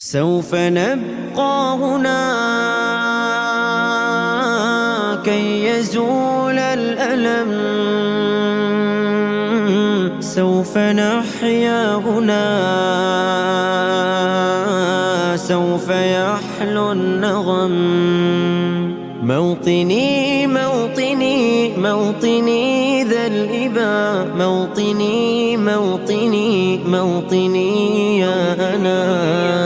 سوف نبقى هنا كي يزول الألم، سوف نحيا هنا، سوف يحلو النغم. موطني موطني موطني ذا الإباء، موطني موطني موطني يا أنا.